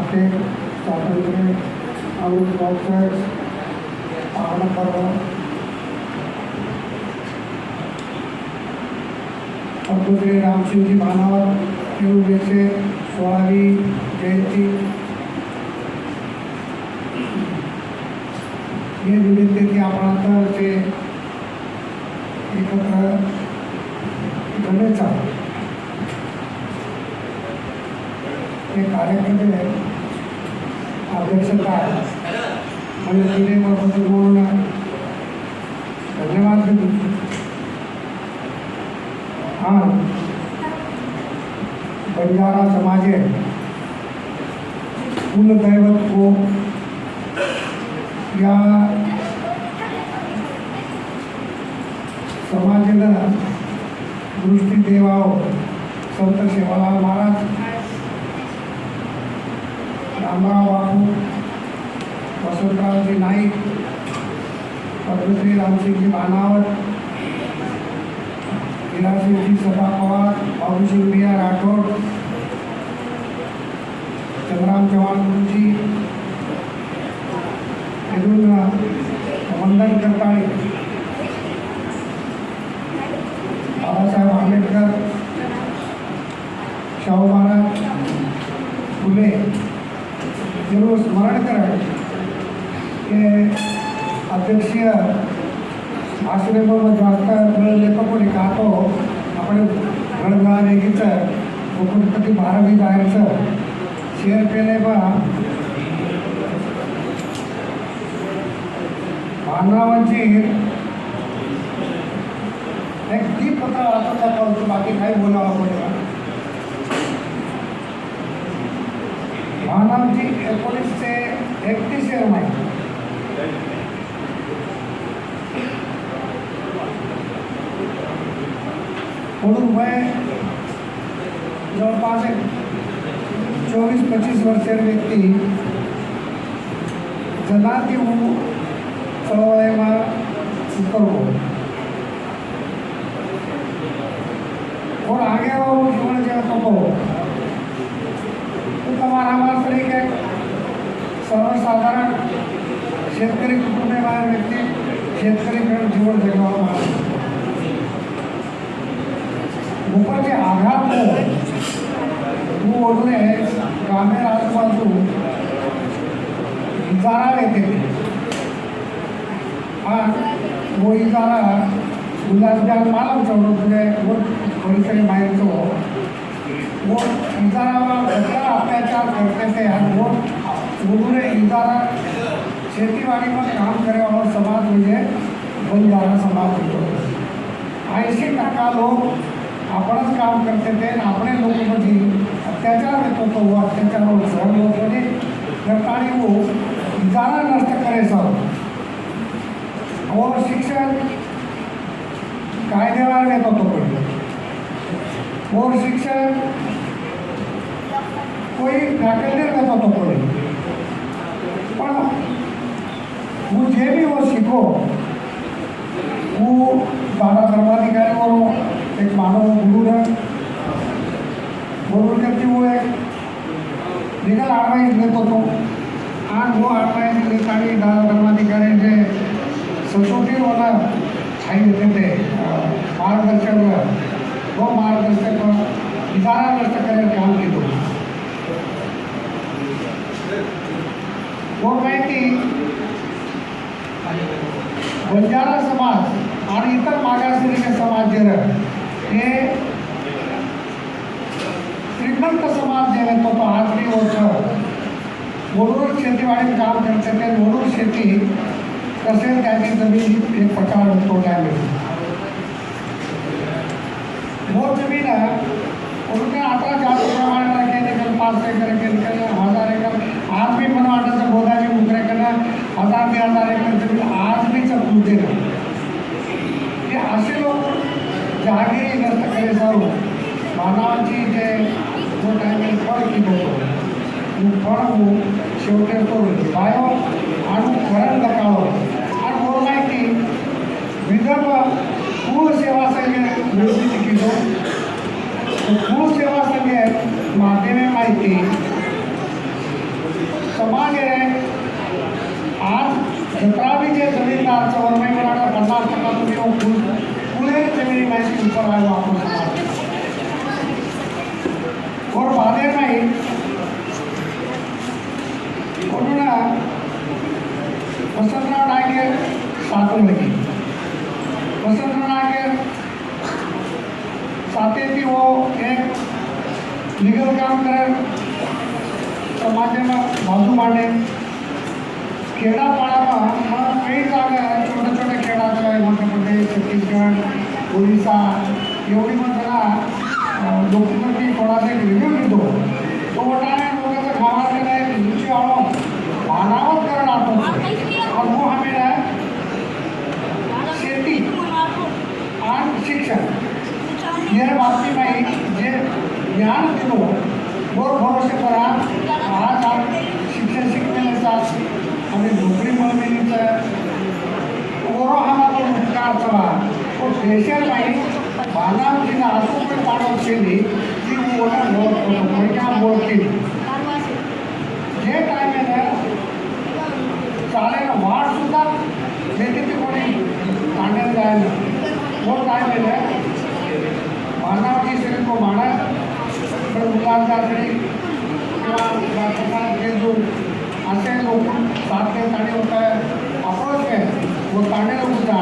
महाराष्ट्र स्वातंत्र्य अमृत महोत्सव पावन पर्व अब्दुल राम सिंह जी भानावर के 16वीं जयंती ये निमित्त की आपण जे एकत्र जमेचा हे कार्यक्रम अध्यक्षता म्हणजे दिनेबद्दल बोलून धन्यवाद देतो. हाँ बंजारा समाजे कुल दैवत को या समाजेला दृष्टी देवाव संत सेवालाल महाराज, रामराव बापू, वसंतरावजी नाईक, पद्मश्री रामसिंहजी भानावर, हीरासिंहजी सभा पवार, बाबूसिंह बिया राठौड़, चंद्राम चौहान गुरुजी, वंदन करताळे, बाबासाहेब आंबेडकर, शाहू महाराज फुले जरूर स्मरण करें के अध्यक्षीय आश्रमामध्ये जास्त वेळ देतो कोणी का तो आपण गणगा वेगीचं कोकण कधी 12वी जायचं शेअर केले बा भानावांची एक ती पत्र वाचत जातो बाकी काही बोलावं पडेल. भानावची 19 ते 31 शेअर माहिती म्हणून वय जवळपास 24-25 वर्षीय व्यक्ती जनाती चळवळीમાં ઉતરવો और आगे वो जीवन जे तो તમારામાં તરીકે सर्वसाधारण शेतकरी कुटुंबातील व्यक्ती शेतकरी जीवन जगवावं लागतं. ऊपर आघात तू ओढणे ग्रामीण आजूबाजू इजारा लेते वो इजारा उल्लासबाग मालूम चौड़ो तुझे वो थोड़ी सी माइल तो वो इजारा बड़ा अत्याचार करते थे और वो उन्होंने इजारा खेतीबाड़ी में काम करे और समाज में बंजारा समाज होतो. 80% लोग आपणच काम करते थे अपने लोकांमध्ये अत्याचार येतो तो वो अत्याचार सहन होत नाही करताना वो इजारा नष्ट करायचा और शिक्षण कायदेवार येतो तो पडले और शिक्षण कोई फैकल्टी येतो तो पडले पण मुझे भी वो सीखो वो दादा धर्माधिकारी और एक मानव गुरु है गुरु करती वो एक लीगल एडवाइस लेतो तो आणि वो एडवाइस लेताना दादा धर्माधिकारी जे सचोटीवाला छाई देते थे मार्गदर्शक वो मार्गदर्शक इजारा नष्ट करायला काम केलं. वो माहिती बंजारा समाज आणि इतर मागासवर्गीय समाज जे हे श्रीमंत समाज जे आहे तो आज भी होतं म्हणून शेतीवाडीत काम करते ते म्हणून शेती तसेच त्याची जमीन एक प्रकार होतो त्यावेळी वो जमीन उन्होंने आता जास्त प्रमाणात केले 5 एकर केले 1000 एकर आज भी पण वाटायचं बोधाची उकरे करणं 1000 एकर जमीन आज भी चकून देणं हे असे लोक जागी नष्ट करे जाऊ मानवाची जे जो टायमिंग फळ की होतो फळ शेवटे करून बायो आणि करण लगावं आणि वो माहिती विदर्भ पूर्ण सेवा संघ निवृत्ती केलो पूर्ण सेवा संघ माध्यमे माहिती समाज आहे आज 17 जे जमीनदार चौरमई मराठा 50% तुम्ही पूरे जमीनी माहिती ऊपर आए आपको समाज और बाधे में उन्होंने वसंतराव नायके सातों लगी वसंतराव नायके साथे थी वो एक लीगल काम करे समाज में बाजू मांडे खेड़ापाड़ा कई जागा छोटे छोटे खेड़ा मध्य प्रदेश छत्तीसगढ़ उड़ीसा एवढी पण त्याला लोकांनी थोडासा एक रिव्ह्यू घेतो तो वटाने लोकांचा खाणार के नाही नीचे आलो मानावत करण आतो और वो हमें शेती आणि शिक्षण ये बाबती में जे ज्ञान दिलो और भरोसे पर आज आप शिक्षण शिकने साथ हमें नोकरी मिळवली और हमारा उपकार सभा और देशर में मानव जी ने आसू पर पाड़ो केली ती मोठा मोठ्या बोल केली जे टाइम आहे चालेल वाढ सुद्धा देते ती कोणी तांडेल जायला वो टाइम आहे मानवाची शरीर को माना पर मुलांसाठी किंवा के जो असे लोग साथ में ताने होता है अप्रोच में वो ताने होता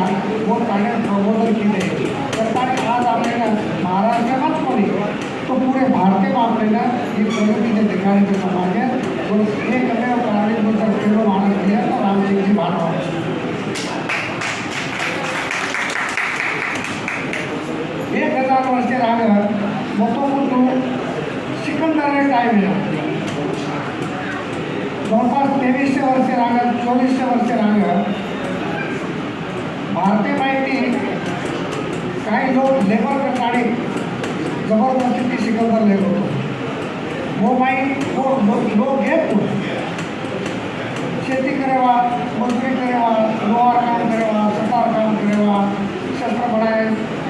वो ताने प्रबोधन की गई सरकार आज आपने ना महाराष्ट्र में मत बोली तो पूरे भारतीय में आपने ना ये प्रगति के दिखाने के समाज है वो एक कमे प्राणी को केवल मानव किया तो राम सिंह जी भारत एक 1000 वर्षे राग मोठो सिकंदर टाइम है जवळपास 2300 वर्षे राग 2400 वर्षे राग भारतीय माहिती काही लोग लेबर प्रकारे जबरदस्ती की सिकंदर ले होतो वो माहिती वो लोग घेत शेती करेवा मजदूरी करेवा लोहार काम करेवा सतार काम करेवा शस्त्र बनाए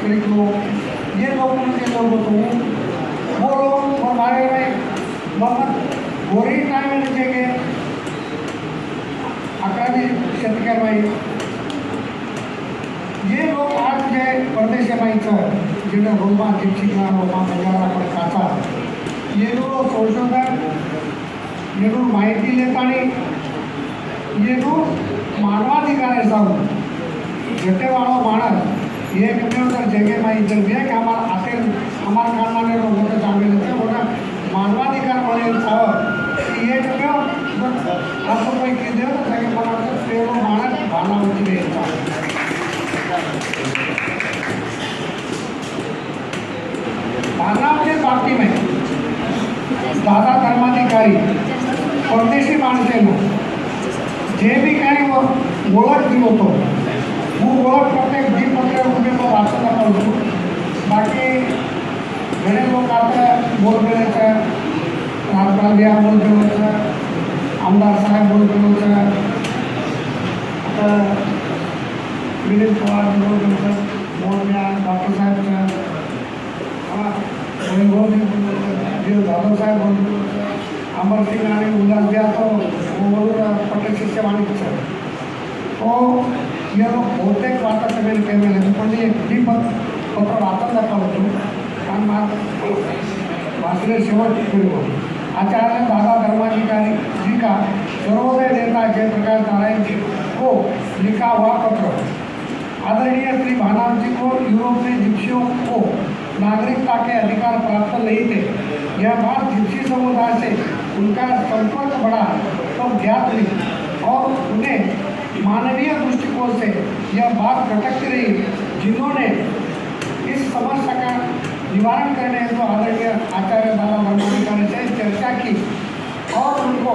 गरीब लोग ये लोग के लोग होतो वो लोग और हमारे में मोहम्मद गोरी टाइम में लिखेंगे अकाली शेतकर भाई ये लोग आज जे परदेश जिन्हें रोमा चिपचिकना रोमा बजारा पर काचा ये लोग संशोधन ये लोग माहिती लेतानी ये लोग मानवाधिकार जाऊन जटेवाड़ो मानस ये कम्प्यूटर जगह में जब भी कि हमारा आते हमारा खानदान लोग होते चांगे लेते हैं बोला मानवाधिकार वाले ये जो आपको कोई की दे तो जगह बनाते पेड़ों मानस भाना होती है मानव के बाबती में दादा धर्माधिकारी परदेशी माणसेनं जे भी काही ओळख दिलो होतो वो ओळख प्रत्येक द्विपत्र रुपये को वाचता करतो बाकी घणे लोक आता बोलबेचं राजकारण्या बोलबेचं आमदार साहेब बोलबेचं आता विनीत पवार बोलबेचं मोहनया डॉक्टर साहेबचं जाधव साहेब बोलबेचं अमर सिंह आणि उल्लास दिया तो वो पटेल शिष्यवाणी तो ये लोग बहुतेक वाचा मिल के मिले पण एक पत्र वाचन दाखवा होतो कारण वाचले शेवट पूर्व आचार्य दादा धर्माधिकारी जी का सर्वोदय नेता जयप्रकाश नारायण जी को लिखा हुआ पत्र आदरणीय श्री भानाव जी को यूरोप में जिप्सियों को नागरिकता के अधिकार प्राप्त नहीं थे यह बात जिप्सी समुदाय से उनका संपर्क बढ़ा तो ज्ञात हुई और उन्हें मानवीय दृष्टिकोण से यह बात खटकती रही जिन्होंने इस समस्या का निवारण करने हेतु आदरणीय आचार्य दादा धर्माधिकारी से चर्चा की और उनको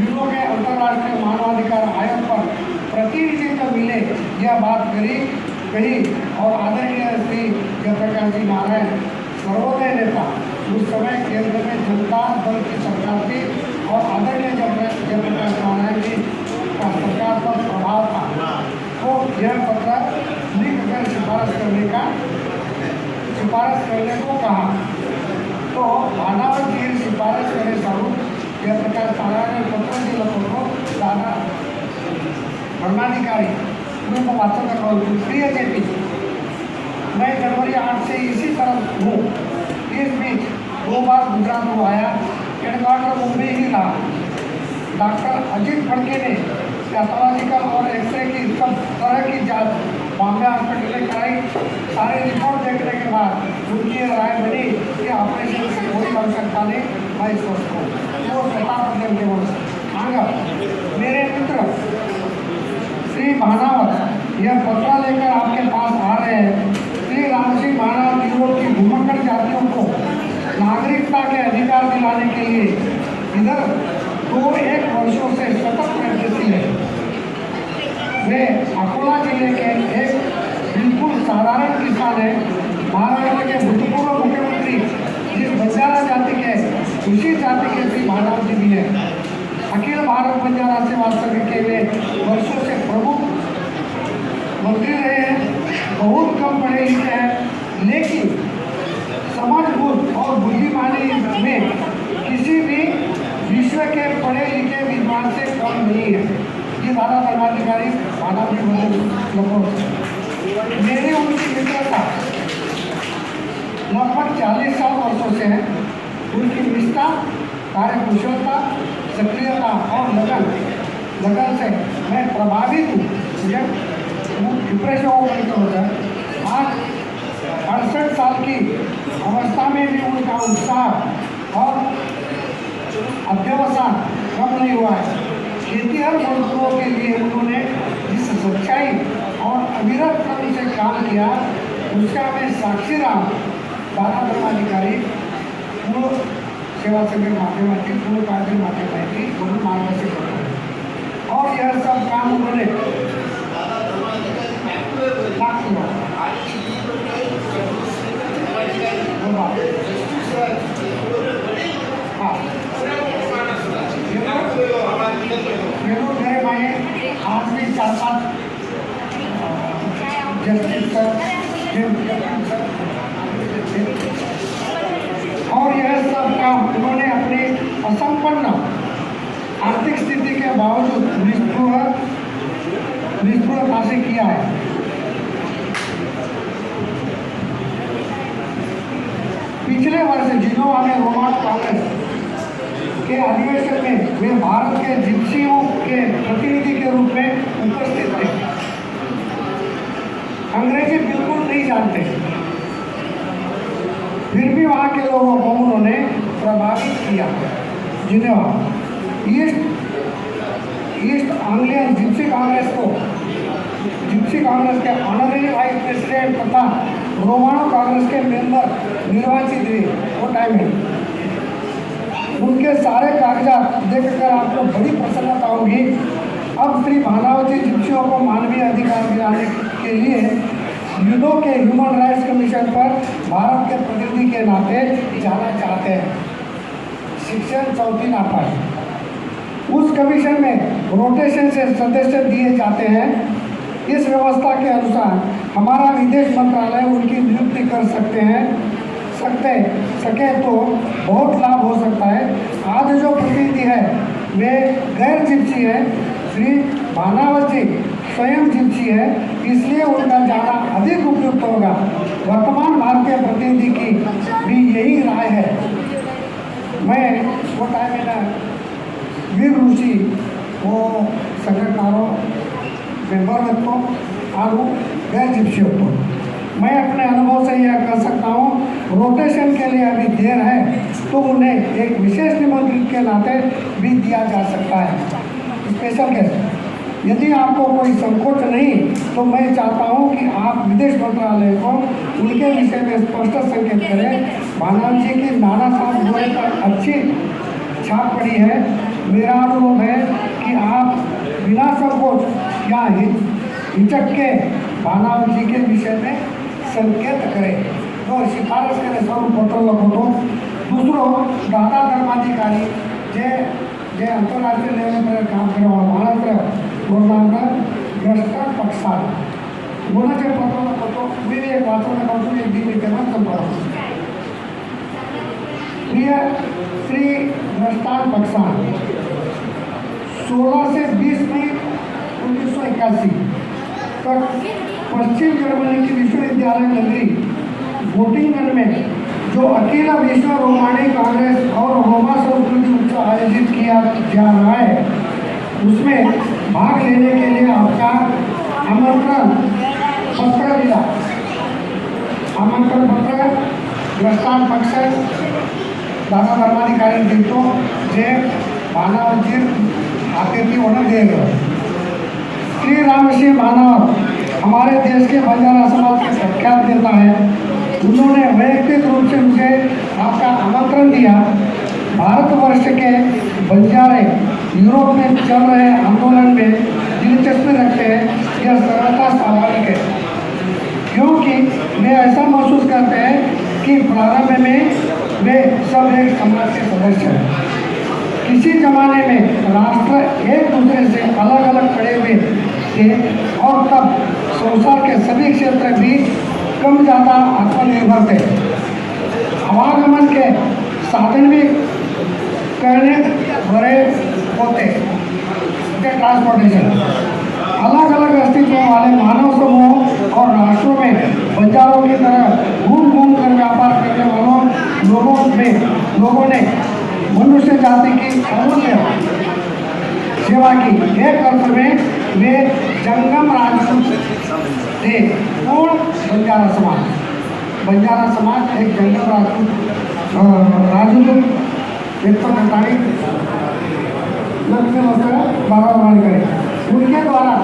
यूरो के अंतर्राष्ट्रीय मानवाधिकार आयोग पर प्रतिनिधित्व मिले यह बात कही और आदरणीय श्री जयप्रकाश जी नारायण सर्वोदय नेता उस समय केंद्र में जनता दल की सरकार थी और आदरणीय जयप्रकाश नारायण जी का सरकार पर प्रभाव था तो यह पत्र लिखकर सिफारिश करने को कहा तो भानावत जी सिफारिश करे सारू या प्रकार साधारण पत्र दिलं होतो दादा धर्माधिकारी मैं को वाचन कर रहा हूँ। प्रिय जेपी, मैं जनवरी 8 से इसी तरह हूँ। इस बीच 2 बार गुजरात को आया, हेडक्वार्टर मुंबई ही रहा। डॉक्टर अजीत फड़के ने पैथोलॉजिकल और एक्सरे की सब तरह की जांच बॉम्बे हॉस्पिटल में कराई। सारे रिपोर्ट देखने के बाद उनकी राय बनी कि ऑपरेशन की कोई आवश्यकता नहीं, मैं स्वस्थ हूँ। वो 17% के वर्ष आगे मेरे मित्र श्री भानावत यह पत्र लेकर आपके पास आ रहे हैं। श्री रामसिंह भानावत यूरोप की घुमक्कड़ जातियों को नागरिकता के अधिकार दिलाने के लिए इधर 2-1 वर्षों से सतत प्रयत्नशील है। वे अकोला जिले के एक बिल्कुल साधारण किसान है। महाराष्ट्र के भूतपूर्व मुख्यमंत्री जिस बंजारा जाति के उसी जाति के श्री भानावत जी भी है। अखिल भारत बंजारा सेवा संघ के वे वर्षों से प्रमुख मंत्री रहे हैं। बहुत कम पढ़े लिखे हैं, लेकिन समझबूझ और बुद्धिमानी में किसी भी विश्व के पढ़े लिखे विद्वान से कम नहीं है। ये दादा धर्माधिकारी भानावत जी लोगों मेरी उनकी मित्रता लगभग 40 वर्षों से है। उनकी निष्ठा, कार्यकुशलता, सक्रियता और लगन से मैं प्रभावित हूँ। मुझे इम्प्रेशन होता है। आज 68 साल की अवस्था में भी उनका उत्साह और अध्यवसाय कम नहीं हुआ है। खेतीहर मजदूरों के लिए उन्होंने जिस सच्चाई और अविरत क्रम से काम किया उसका मैं साक्षी रहा। दादा धर्माधिकारी पूर्व सेवा संघ के माध्यमाची पूर्व कार्य माध्यमाची म्हणून मार्गदर्शन करतो और यह सब काम उन्होंने मेरे माए आज भी 4-5 जस्टिस और यह सब काम उन्होंने अपनी असंपन्न आर्थिक स्थिति के बावजूद निष्ठुरता से किया है। पिछले वर्ष जिनोवा में रोमानो कांग्रेस के अधिवेशन में वे भारत के जिप्सियों के प्रतिनिधि के रूप में उपस्थित थे। अंग्रेजी बिल्कुल नहीं जानते, फिर भी वहाँ के लोगों को उन्होंने प्रभावित किया। Geneva east Anglian Gypsy Congress के ऑनरेरी वाइस प्रेसिडेंट तथा रोमानो कांग्रेस के मेंबर निर्वाचित हुए वो टाइम में। उनके सारे कागजात देखकर आपको बड़ी प्रसन्नता होगी। अब श्री भानावत जी जिप्सियों को मानवीय अधिकार दिलाने के लिए यूनो के ह्यूमन राइट्स कमीशन पर भारत के प्रतिनिधि के नाते जाना चाहते हैं। सेक्शन 34 आता है। उस कमीशन में रोटेशन से सदस्य दिए जाते हैं। इस व्यवस्था के अनुसार हमारा विदेश मंत्रालय उनकी नियुक्ति कर सके तो बहुत लाभ हो सकता है। आज जो प्रतिनिधि है वे गैर जिप्सी है। श्री भानावत जी स्वयं जिप्सी है, इसलिए उनका जाना अधिक उपयुक्त होगा। वर्तमान भारतीय प्रतिनिधि की भी यही राय है। मैं वो टाइम में ना वीर ऋषि वो संगठनों मेंबर को आलू गैर जिप्सी को मैं अपने अनुभव से यह कर सकता हूँ। रोटेशन के लिए अभी देर है तो उन्हें एक विशेष निमंत्रित के नाते भी दिया जा सकता है, स्पेशल गेस्ट। यदि आपको कोई संकोच नहीं तो मैं चाहता हूँ कि आप विदेश मंत्रालय को उनके विषय में स्पष्ट संकेत करें। भानावत जी की नाना साहब गोरे पर अच्छी छाप पड़ी है। मेरा अनुरोध है कि आप बिना संकोच या हिचक के भानावत जी के विषय में संकेत करें तो सिफारिश करें स्वरूप पत्र लखो। दूसरो दादा धर्माधिकारी जे अंतरराष्ट्रीय लेवल पर काम करे महाराष्ट्र भ्रष्ट पक्षात गुणाचे पत्र लखो। मी एक वाचन करतो, एक दिन संपर्क। प्रिय श्री ग्रस्तान बक्सान 16 से 20 मई 1981 तक पश्चिम जर्मनी की विश्वविद्यालय नगरी गोटिंगन में जो अकेला विश्व रोमानी कांग्रेस और रोमा संस्कृति उत्सव आयोजित किया जा रहा है, उसमें भाग लेने के लिए आपका आमंत्रण पत्र मिला। आमंत्रण पत्र ग्रस्तान पक्ष दादा धर्माधिकारी देतो जे मानवजीर हाथेથી ઓર્ડર दिएगा। श्री राम सिंह मानव हमारे देश के बंजारा समाज के प्रख्यात नेता है। उन्होंने वैयक्तिक रूप से मुझे आपका आमंत्रण दिया। भारतवर्ष के बंजारे यूरोप में चल रहे आंदोलन में दिलचस्पी रखते हैं, यह सर्वथा स्वाभाविक है, क्योंकि वे ऐसा महसूस करते हैं कि प्रारंभ में वे सब एक समाज के सदस्य हैं। किसी जमाने में राष्ट्र एक दूसरे से अलग अलग खड़े हुए थे और तब संसार के सभी क्षेत्र भी कम ज़्यादा आत्मनिर्भर थे। आवागमन के साधन भी करने बड़े होते ट्रांसपोर्टेशन। अलग अलग अस्तित्व वाले मानव समूह और राष्ट्रों में बंजारों की तरह घूम घूम कर व्यापार करने वालों लोगों ने मनुष्य जाति की अमूल्य सेवा की। एक अर्थ में वे जंगम राजपूत थे। पूर्ण बंजारा समाज एक जंगम राजपूत एक तो घटाई बारह करें। उनके द्वारा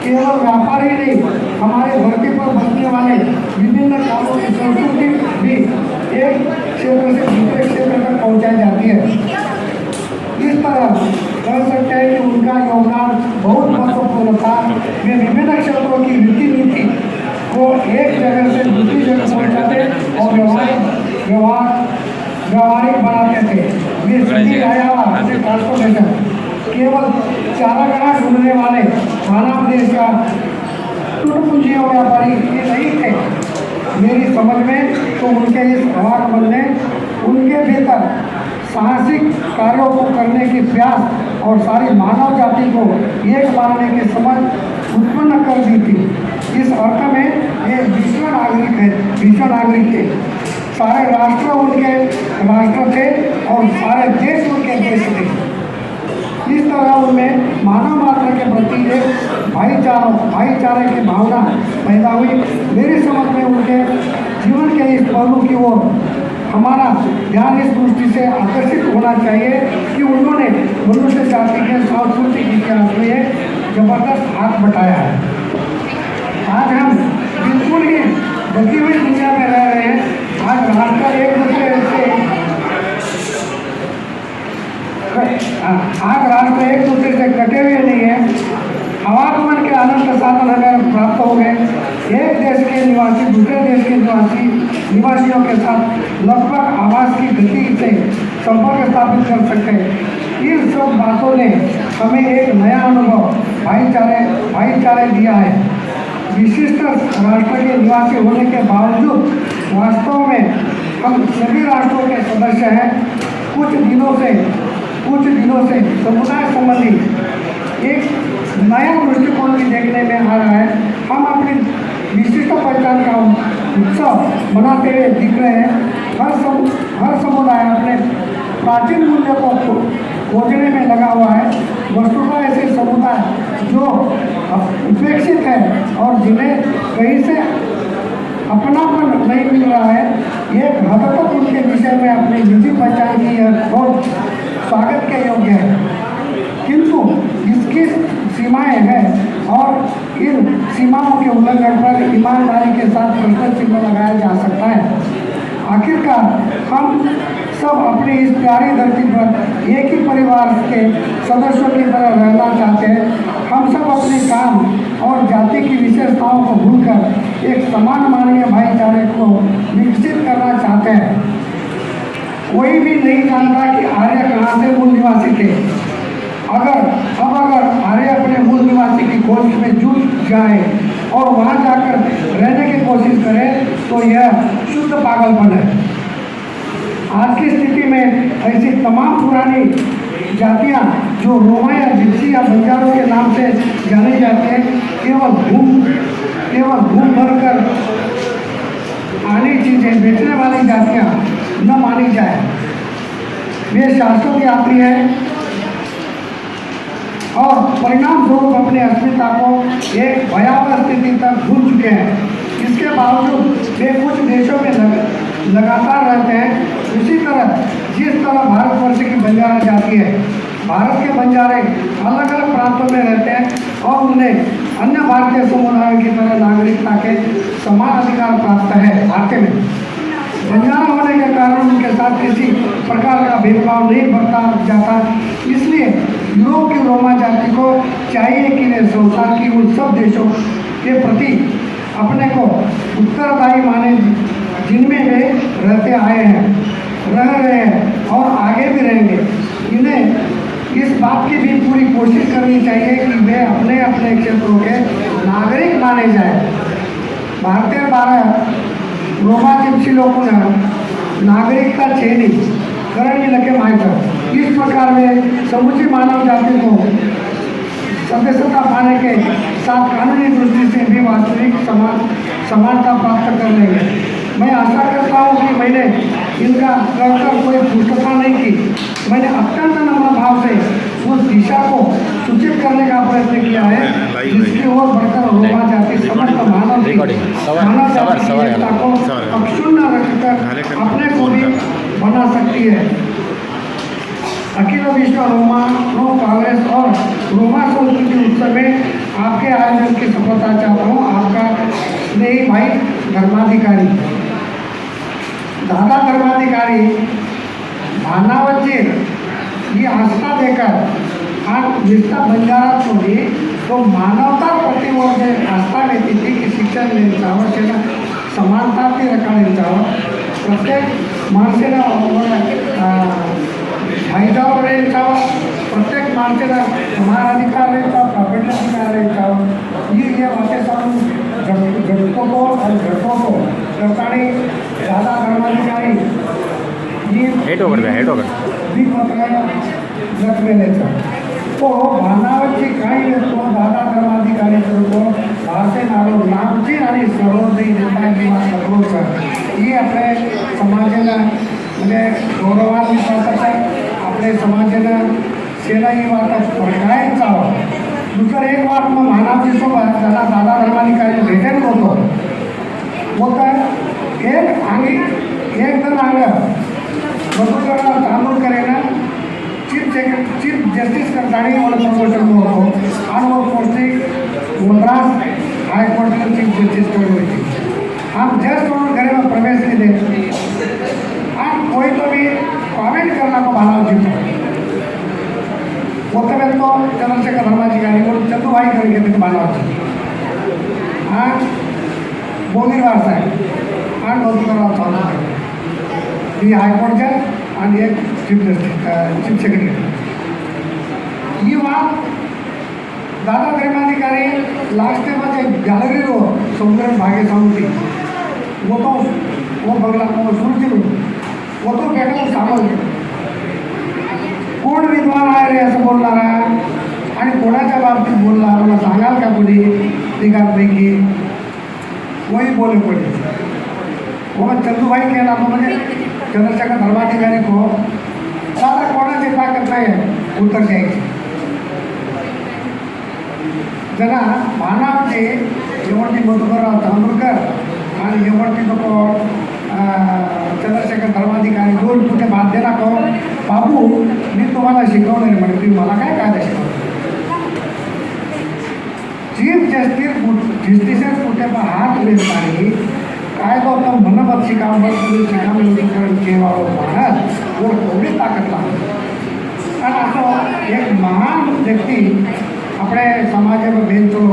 केवल व्यापार ही नहीं, हमारे धरती पर बसने वाले विभिन्न कामों की संस्कृति भी एक क्षेत्र से दूसरे क्षेत्र तक पहुंचाई जाती है। इस तरह कह सकते हैं कि उनका योगदान बहुत महत्वपूर्ण था। वे विभिन्न क्षेत्रों की रीति नीति को एक जगह से दूसरी जगह पहुंचाते और व्यवहारिक बनाते थे। वे सिटी आया ट्रांसपोर्टेशन केवल चारागाह ढूंढने वाले मानव देश का टूट-पूंजी व्यापारी ये नहीं थे। मेरी समझ में तो उनके इस आवागमन ने उनके भीतर साहसिक कार्यों को करने की प्रयास और सारी मानव जाति को एक मानने की समझ उत्पन्न कर दी थी। इस अर्थ में ये विश्व नागरिक थे। सारे राष्ट्र उनके राष्ट्र थे और सारे देश उनके देश थे। इस तरह उनमें मानव मात्र के प्रति एक भाईचारे की भावना पैदा हुई। मेरी समझ में उनके जीवन के इस पहलू की ओर हमारा ध्यान इस दृष्टि से आकर्षित होना चाहिए कि उन्होंने मनुष्य जाति के सांस्कृतिक इतिहास में एक जबरदस्त हाथ बटाया है। आज हम बिल्कुल ही बची हुई दुनिया में रह रहे हैं। आज राष्ट्र एक दूसरे से कटे हुए नहीं है। आवागमन के अनंत साधन हमें प्राप्त हो गए। एक देश के निवासी दूसरे देश के निवासियों के साथ लगभग आवाज की गति से संपर्क स्थापित कर सकते हैं। इन सब बातों ने हमें एक नया अनुभव भाईचारे दिया है। विशिष्ट राष्ट्र के निवासी होने के बावजूद वास्तव में हम सभी राष्ट्रों के सदस्य हैं। कुछ दिनों से समुदाय संबंधी एक नया दृष्टिकोण भी देखने में आ रहा है। हम अपनी विशिष्ट पहचान का उत्सव मनाते हुए दिख रहे हैं। हर समुदाय अपने प्राचीन मूल्य को खोजने में लगा हुआ है। वस्तुतः ऐसे समुदाय जो उपेक्षित है और जिन्हें कहीं से अपनापन नहीं मिल रहा है, एक हद तक उनके विषय में अपनी निजी पहचान की बहुत स्वागत के योग्य है। किंतु इसकी सीमाएं हैं और इन सीमाओं के उल्लंघन पर ईमानदारी के साथ प्रश्न चिन्ह लगाया जा सकता है। आखिरकार हम सब अपनी इस प्यारी धरती पर एक ही परिवार के सदस्यों की तरह रहना चाहते हैं। हम सब अपने काम और जाति की विशेषताओं को भूलकर एक समान मानवीय भाईचारे को विकसित करना चाहते हैं। कोई भी नहीं जानता कि आर्य कहाँ से मूल निवासी थे। अगर आर्य अपने मूल निवासी की खोज में जुट जाए और वहाँ जाकर रहने की कोशिश करे तो यह शुद्ध पागलपन है। आज की स्थिति में ऐसी तमाम पुरानी जातियाँ जो रोमा या जिप्सी या बंजारों के नाम से जाने जाते हैं, केवल घूम भर कर आनी चीज़ें बेचने वाली जातियाँ न मानी जाए। वे शास्त्रों की यात्री है और परिणाम स्वरूप अपनी अस्मिता को एक भयावह स्थिति तक भूल चुके हैं। इसके बावजूद वे कुछ देशों में लगातार रहते हैं। उसी तरह जिस तरह भारतवर्ष की बंजारा जाति है, भारत के बंजारे अलग अलग प्रांतों में रहते हैं और उन्हें अन्य भारतीय समुदायों की तरह नागरिकता के समान अधिकार प्राप्त है। भारतीय में बंजारा होने के कारण उनके साथ किसी प्रकार का भेदभाव नहीं बरता जाता। इसलिए यूरोप की रोमा जाति को चाहिए कि वे संसार की उन सब देशों के प्रति अपने को उत्तरदायी माने जिनमें वे रहते आए हैं, रह रहे हैं और आगे भी रहेंगे। इन्हें इस बात की भी पूरी कोशिश करनी चाहिए कि वे अपने अपने क्षेत्रों के नागरिक माने जाए। भारतीय 12 रोमा जिप्सी लोगों ने नागरिकता छेनी करने लगे मायकर। इस प्रकार वे समुची मानव जाति को सदस्यता पाने के साथ कानूनी दृष्टि से भी वास्तविक समानता प्राप्त कर लेंगे। मैं आशा करता हूँ कि मैंने इनका कहकर कोई पुष्टता नहीं की। मैंने अत्यंत नम्र भाव से उस दिशा को सूचित करने का प्रयत्न किया है जिसकी ओर बढ़कर रोमा जाति समस्त मानव जाति की एकता को अक्षुण्ण रखकर अपने को भी बना सकती है। अखिल विश्व रोमा कांग्रेस और रोमा संस्कृति उत्सव में आपके आयोजन की सफलता चाहता हूँ। आपका स्नेही भाई धर्माधिकारी दादा धर्माधिकारी भानावतजी ही आस्था देकर आज निष्ठा बंजारा थोडी तो मानवता प्रतिवर्ष आस्था घेतली ती की शिक्षण द्यायचं त्याला समानता ती रखायचं प्रत्येक माणसेला फायदावर यायचं प्रत्येक माणसेला समान अधिकार द्यायचा प्रॉपर्टी अधिकार द्यायचा ही वाटे सांगून घडतो तो आणि घडतो तो सरकारी दादा धर्माधिकारी ही पत्र जखमेलेचा तो मानवाची काही तो दादा धर्माधिकारी करतो भारतीय नामची आणि सर्वोदयी नेता किंवा सर्वोच्च ही आपल्या समाजाला म्हणजे गौरवान्वित आहे। आपल्या समाजाला सेना ही वाटप प्रकायच जावं। दुसरं एक वाट मग मानवची सोबत त्याला दादा धर्माधिकारी भेटेल होतो एक जण आलं मधुकरराव तांदूळकर यांना चीफ जस्टिस करताना मला प्रमोशन होतो आणि वो पोस्टिंग मद्रास हाईकोर्ट में चीफ जस्टिस कर हुई थी। हम जस्ट उन्होंने घरे में प्रवेश नहीं दे और कोई तो भी कमेंट करना को भाव जी वो तो तो चंद्रशेखर धर्माधिकारी वो चंदू भाई करके थे भाव जी हाँ बोगीरवार साहेब आणि मधुकरराव तांदूळकर ही हायकोर्ट जज आणि एक चीफ सेक्रेटरी। ये बात दादा धर्माधिकारी लास्ट टाइम में गैलरी रो समुद्र भागे सामूती वो बंगला सुरू वो तो बैठा सामोर कोण विद्वान आहे रे असं बोलणारा आणि कोणाच्या बाबतीत बोलणार मला सांगाल का कोणी तिघांपैकी वही बोले पड़े वो चंदू भाई कहना म्हणजे चंद्रशेखर धर्माधिकारी को दादा कोणाची ताकद नाही आहे उत्तर द्यायची जना मानवची एवढी मधुकरराव तांदूळकर आणि एवढी नको चंद्रशेखर धर्माधिकारी दोन कुठे भात देना को बाबू मी तुम्हाला शिकवलं नाही म्हणजे तुम्ही मला काय कायदा शिकवलं चीफ जस्टिस कुठे पण हात मिळताना काय तो आता मनमत शिकावं केव्हा माणस वो थोडी ताकद लागते आणि असं एक महान व्यक्ती अपने समाज में बेचो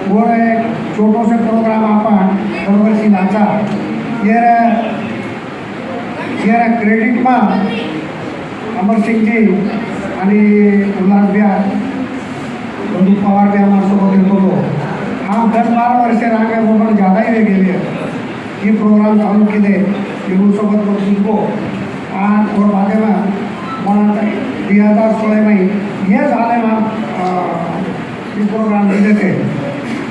वो एक छोटो से प्रोग्राम आपण दरवर्षी नाचा ये क्रेडिट में अमर सिंह जी आणि उल्हास बिहार बंधू पवार भी हमारे सोबत येतो हम 10-12 वर्ष रांगे वो पण ज़्यादा ही गेले ये प्रोग्राम चालू केले सोबत बघतो और बाद में मना 2016 में ये झाले में प्रोग्राम दिए थे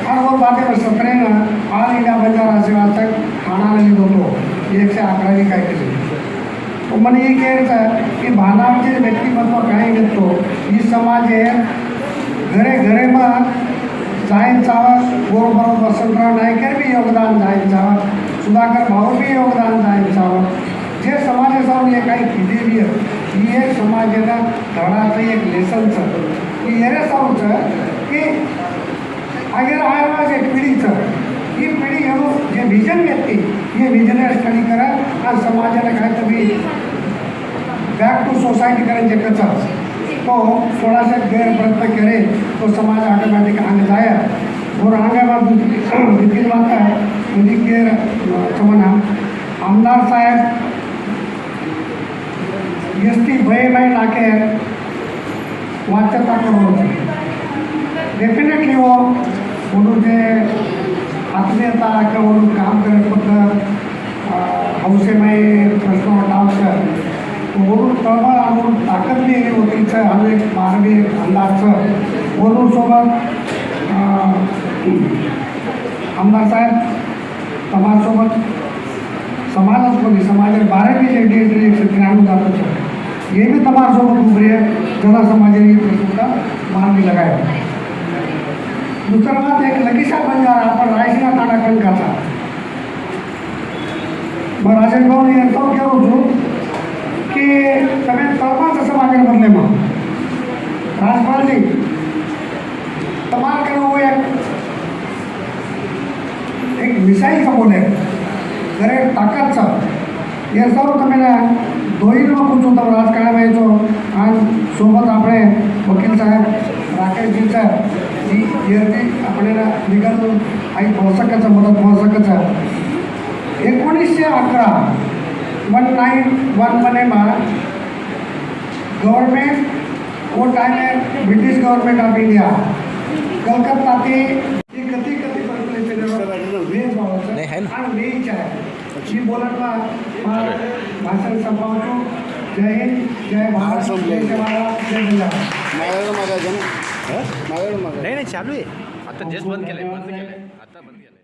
और वो बाद में 17 में ऑल इंडिया बंजारा सेवा तक खाना नहीं दो तो 111 काय केली तो मन ये कह कि भानाचे व्यक्तिमत्व काही घेतो ही समाज आहे घरे घरे में जायन चावत बरोबर वसंतराव नायकर भी योगदान जायन चावत सुधाकर भाऊ भी योगदान जायन चावत जे समाजासमोर हे काही किती ही एक समाजाला धडाचं एक लेसनचं की हेरे सांगचं की अगर आयवाज एक पिढीचं ही पिढी येऊन जे विजन घेतली हे विजन स्टडी करा आणि समाजाला काय तुम्ही बॅक टू सोसायटी करायचे कसं तो थोड़ा सा गैर प्रयत्न करे तो समाज ऑटोमेटिक आगे जाए और आगे बात दूसरी बात है मुझे गैर समझना आमदार साहेब एसटी भय में लाके वाच्यता करो डेफिनेटली वो उन्होंने आत्मीयता के उन्होंने काम करे फक्त हौसे में प्रश्न उठाव कर वरून तळमळ आणून ताकद बी होतीचं आणि एक मानवी अंदाजचं वरून सोबत आमदार साहेब समाजसोबत समाजच बोली समाज 12 बी जे डी आणून जातं हे बी समाजसोबत उभरी आहे जना समाजाने सुद्धा मानवी लगाया दुसरा बात एक लगीशा बंजारा आपण रायसीना तांडा कणकाचा मग राजन भाऊ यांचा केवळ होतो कि તમે તળમાં સમાજને બદલે માં રાજપાલજી તમારે કરવું એક મિસાઈલ બોલે ઘરે તાકાત છે એ સૌ તમે ધોઈમાં પૂછો તો રાજકારણમાં જો આ સોબત આપણે વકીલ સાહેબ રાકેશજી છે એથી આપણે લીગલ આવી હોઈ શકે છે મદદ હોઈ શકે છે 1911 1911 में गवर्नमेंट वो टाइम में British government of India Calcutta की कति कति भेदभाव ही बोलत भाषण संपवतो जय हिंद जय भारत जय जवाहर जय बंजारा नाही चालू आहे आता जस्ट बंद केलंय आता बंद केलं